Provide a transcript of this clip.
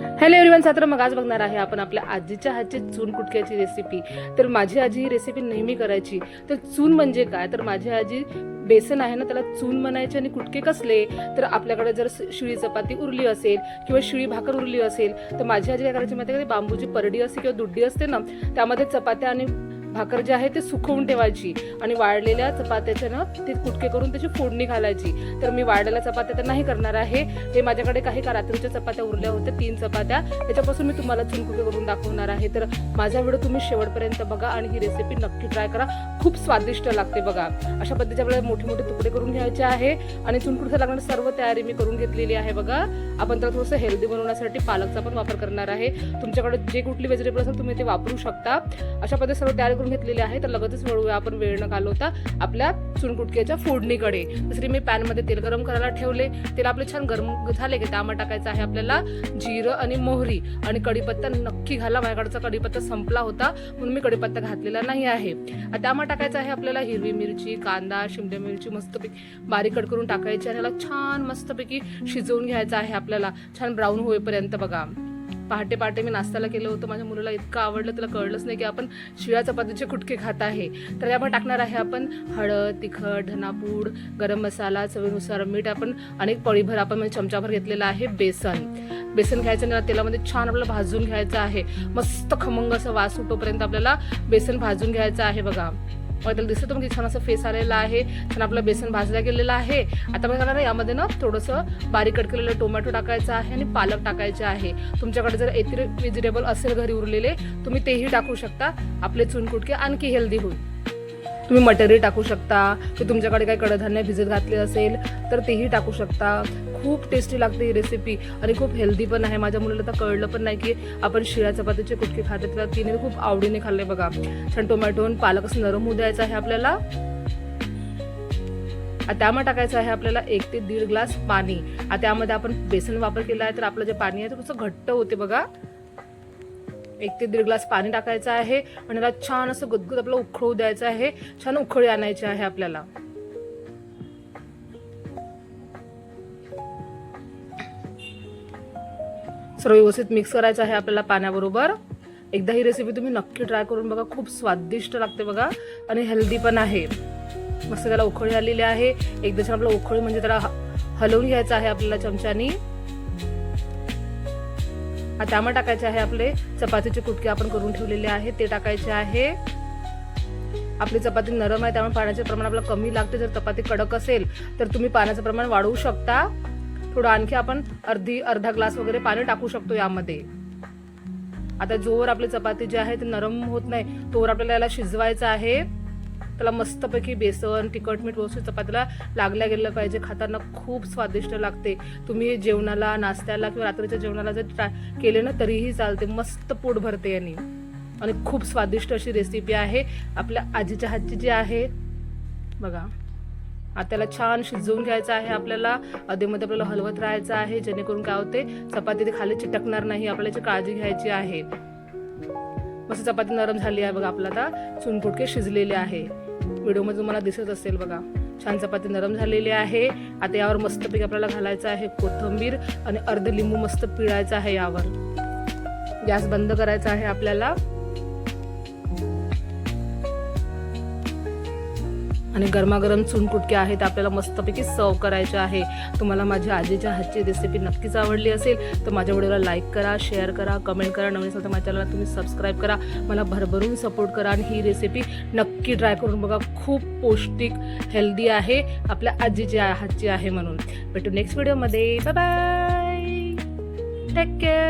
Hello everyone, Sartre मग आज बघणार आहे आपण आपल्या आजीच्या हातची चून कुटक्याची रेसिपी। तर माझी आजी ही रेसिपी नेहमी करायची। तर चून म्हणजे काय, तर माझी आजी बेसन आहे ना त्याला चून म्हणायचे आणि कुटके कसले, तर आपल्याकडे जर शिळी चपाती उरली असेल किंवा शिळी भाकर उरली असेल तर माझी आजी काय करायची माहिती आहे का, बांबूची परडी असते किंवा दुड्डी असते ना, त्यामध्ये चपात्या आणि भाकर जे आहे ते सुकवून ठेवायची आणि वाळलेल्या चपात्याचे ना ते कुटके करून त्याची फोडणी घालायची। तर मी वाळलेल्या चपात्या तर नाही करणार आहे, हे माझ्याकडे काही रात्रीच्या चपात्या उरल्या होत्या 3 चपात्या, त्याच्यापासून मी तुम्हाला चून कुटके करून दाखवणार आहे। तर माझा व्हिडिओ तुम्ही शेवटपर्यंत बघा आणि ही रेसिपी नक्की ट्राय करा, खूप स्वादिष्ट लागते बघा। अशा पद्धतीचे आपल्याला मोठे मोठे तुकडे करून घ्यायचे आहे आणि चून कुटके लागणारी सर्व तयारी मी करून घेतलेली आहे बघा। आपण त्याला थोडंसं हेल्दी बनवण्यासाठी पालकचा पण वापर करणार आहे। तुमच्याकडे जे कुठली व्हेजिटेबल असेल तुम्ही ते वापरू शकता। अशा पद्धतीने सर्व तयारी करून घेतलेली आहे। तर लगेचच वळूया आपण वेळ न घालवता आपल्या चून कुटक्याच्या फोडणीकडे। दुसरी मी पॅन मध्ये तेल गरम करायला ठेवले। तेल आपले छान गरम झाले की त्यामध्ये टाकायचं आहे आपल्याला जिरं आणि मोहरी आणि कढीपत्ता नक्की घाला। माझ्याकडचा कढीपत्ता संपला होता म्हणून मी कढीपत्ता घातलेला नाही आहे। त्यामध्ये टाकायचं आहे आपल्याला हिरवी मिरची, कांदा, शिमला मिरची मस्तपैकी बारीक कट करून टाकायची आणि याला छान मस्तपैकी शिजवून घ्यायचं आहे आपल्याला, छान ब्राऊन होईपर्यंत बघा। पहाटे पहाटे मी नाश्त्याला केलं होतं, माझ्या मुलाला इतकं आवडलं त्याला कळलंच नाही की आपण शिळ्या चपातीचे कुटके खात आहे। तर यामध्ये टाकणार आहे आपण हळद, तिखट, धनापूड, गरम मसाला, चवीनुसार मीठ, आपण अनेक पळीभर आपण म्हणजे चमचाभर घेतलेला आहे बेसन घ्यायचं आणि तेलामध्ये छान आपल्याला भाजून घ्यायचं आहे। मस्त खमंग असं वास सुटोपर्यंत आपल्याला बेसन भाजून घ्यायचं आहे बघा। त्याला दिसतं मग छान असं फेस आलेला आहे, छान आपलं बेसन भाजलं गेलेलं आहे। आता बघा ना यामध्ये ना थोडंसं बारीक कट केलेलं टोमॅटो टाकायचं आहे आणि पालक टाकायचे आहे। तुमच्याकडे जर इतर व्हेजिटेबल असेल घरी उरलेले तुम्ही तेही टाकू शकता, आपले चून कुटके आणखी हेल्दी होईल। तुम्ही मटेरियल टाकू शकता, की तुमच्याकडे काही कडधान्य भिजत घातले असेल तर तेही टाकू शकता। खूप टेस्टी लागते ही रेसिपी आणि खूप हेल्दी पण आहे। माझ्या मुलाला तर कळलं पण नाही की आपण शिळ्या चपातीचे कुटके खाते, तर तिने खूप आवडीने खाल्ले बघा। छान टोमॅटो आणि पालक असं नरम होऊ द्यायचं आहे आपल्याला। त्यामध्ये टाकायचं आहे आपल्याला 1 ते 1.5 ग्लास पाणी। त्यामध्ये आपण बेसन वापर केला आहे तर आपलं जे पाणी आहे ते थोडंसं घट्ट होते बघा। 1 ते 1.5 ग्लास पाणी टाकायचं आहे आणि त्याला छान असं गुदगुद आपलं उकळू द्यायचं आहे, छान उकळी आणायची आहे आपल्याला। सर्व व्यवस्थित मिक्स करायचं आहे आपल्याला पाण्याबरोबर। एकदा ही रेसिपी तुम्ही नक्की ट्राय करून बघा, खूप स्वादिष्ट लागते बघा आणि हेल्दी पण आहे। मस्त त्याला उकळी आलेली आहे, एकदा छान आपलं उकळी म्हणजे त्याला हलवून घ्यायचं आहे आपल्याला चमच्यानी। त्यामध्ये टाकायचे आहे आपले चपातीचे कुटके आपण करून ठेवलेले आहे ते टाकायचे आहे। आपली चपाती नरम आहे त्यामुळे पाण्याचे प्रमाण आपल्याला कमी लागते। जर चपाती कडक असेल तर तुम्ही पाण्याचं प्रमाण वाढवू शकता, थोडं आणखी आपण अर्धा ग्लास वगैरे पाणी टाकू शकतो यामध्ये। आता जोवर आपली चपाती जी आहे ती नरम होत नाही तोवर आपल्याला याला शिजवायचं आहे। त्याला मस्तपैकी बेसन, तिखट, मीठ व्यवस्थित चपातीला लागल्या गेलं पाहिजे, खाताना खूप स्वादिष्ट लागते। तुम्ही जेवणाला, नाश्त्याला किंवा रात्रीच्या जेवणाला जर ट्राय केले ना तरीही चालते, मस्त पोट भरते यांनी आणि खूप स्वादिष्ट अशी रेसिपी आहे आपल्या आजीच्या हातची जी आहे बघा। त्याला छान शिजवून घ्यायचं आहे आपल्याला, अधेमध्ये आपल्याला हलवत राहायचं आहे जेणेकरून काय होते चपाती ते खाली चिटकणार नाही, आपल्याला याची काळजी घ्यायची आहे। मस्त चपाती नरम झाली आहे बघा, आपला आता चून कुटके शिजलेले आहे। व्हिडिओमध्ये तुम्हाला दिसत असेल बघा, छान चपाती नरम झालेली आहे। आता यावर मस्तपैकी आपल्याला घालायचं आहे कोथिंबीर आणि अर्ध लिंबू मस्त पिळायचा आहे यावर। गॅस बंद करायचा आहे आपल्याला आणि गरमागरम चून कुटके आहेत आपल्याला मस्तपैकी सर्व करायचे आहे। तुम्हाला माझ्या आजीच्या हातची रेसिपी नक्कीच आवडली असेल तर माझ्या व्हिडिओला लाईक करा, शेअर करा, कमेंट करा। नवीन असेल तर माझ्या चॅनलला तुम्ही सबस्क्राईब करा, मला भरभरून सपोर्ट करा आणि ही रेसिपी नक्की ट्राय करून बघा, खूप पौष्टिक हेल्दी आहे, आपल्या आजीच्या हातची आहे म्हणून। भेटू नेक्स्ट व्हिडिओमध्ये, बाय बाय, टेक केअर।